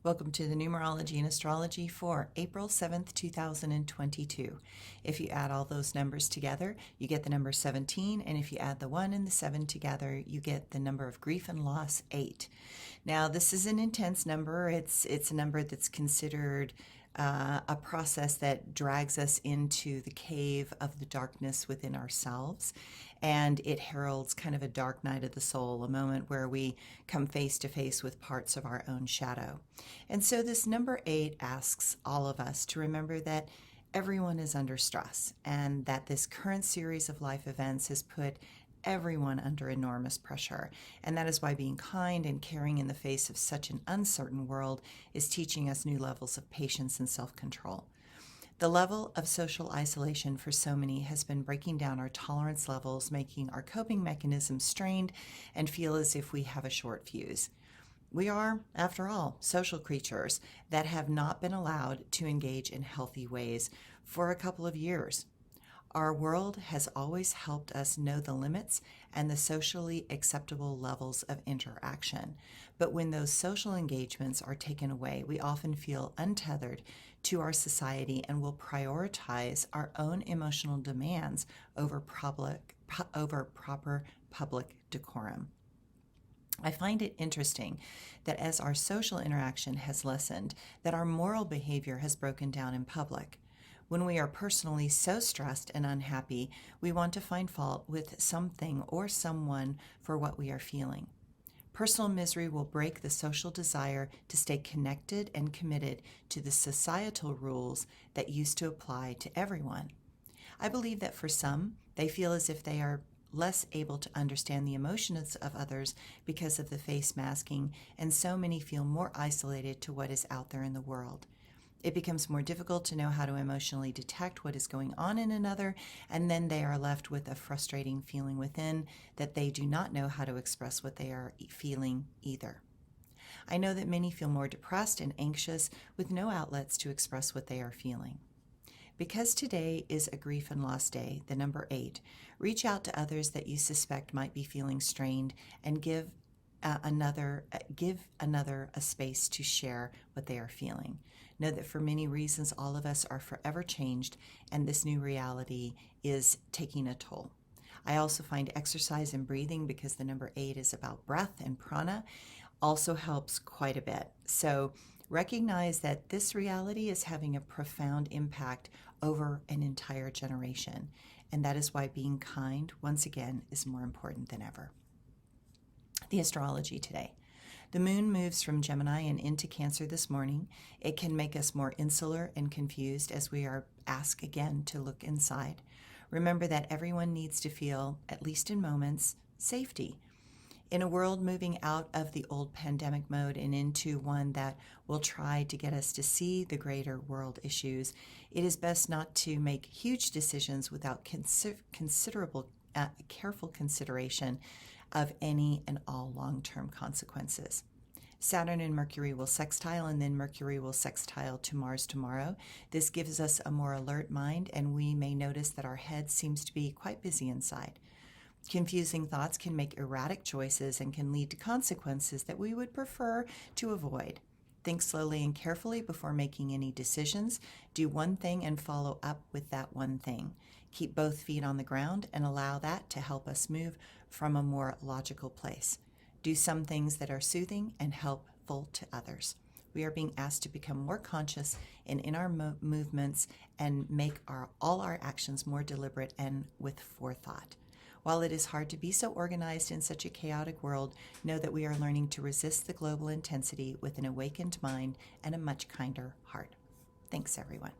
Welcome to the Numerology and Astrology for April 7th, 2022. If you add all those numbers together, you get the number 17, and if you add the 1 and the 7 together, you get the number of grief and loss, 8. Now, this is an intense number. It's a number that's considered a process that drags us into the cave of the darkness within ourselves. And it heralds kind of a dark night of the soul, a moment where we come face to face with parts of our own shadow. And so this number 8 asks all of us to remember that everyone is under stress and that this current series of life events has put everyone under enormous pressure. And that is why being kind and caring in the face of such an uncertain world is teaching us new levels of patience and self-control. The level of social isolation for so many has been breaking down our tolerance levels, making our coping mechanisms strained and feel as if we have a short fuse. We are, after all, social creatures that have not been allowed to engage in healthy ways for a couple of years. Our world has always helped us know the limits and the socially acceptable levels of interaction. But when those social engagements are taken away, we often feel untethered to our society and will prioritize our own emotional demands over proper public decorum. I find it interesting that as our social interaction has lessened, that our moral behavior has broken down in public. When we are personally so stressed and unhappy, we want to find fault with something or someone for what we are feeling. Personal misery will break the social desire to stay connected and committed to the societal rules that used to apply to everyone. I believe that for some, they feel as if they are less able to understand the emotions of others because of the face masking, and so many feel more isolated to what is out there in the world. It becomes more difficult to know how to emotionally detect what is going on in another, and then they are left with a frustrating feeling within that they do not know how to express what they are feeling either. I know that many feel more depressed and anxious with no outlets to express what they are feeling. Because today is a grief and loss day, the number 8, reach out to others that you suspect might be feeling strained and give another a space to share what they are feeling. Know that for many reasons, all of us are forever changed, and this new reality is taking a toll. I also find exercise and breathing, because the number 8 is about breath and prana, also helps quite a bit. So recognize that this reality is having a profound impact over an entire generation, and that is why being kind, once again, is more important than ever. The astrology today. The moon moves from Gemini and into Cancer this morning. It can make us more insular and confused as we are asked again to look inside. Remember that everyone needs to feel, at least in moments, safety. In a world moving out of the old pandemic mode and into one that will try to get us to see the greater world issues, it is best not to make huge decisions without considerable careful consideration of any and all long-term consequences. Saturn and Mercury will sextile, and then Mercury will sextile to Mars tomorrow. This gives us a more alert mind, and we may notice that our head seems to be quite busy inside. Confusing thoughts can make erratic choices and can lead to consequences that we would prefer to avoid. Think slowly and carefully before making any decisions. Do one thing and follow up with that one thing. Keep both feet on the ground and allow that to help us move from a more logical place. Do some things that are soothing and helpful to others. We are being asked to become more conscious in our movements and make all our actions more deliberate and with forethought. While it is hard to be so organized in such a chaotic world, know that we are learning to resist the global intensity with an awakened mind and a much kinder heart. Thanks, everyone.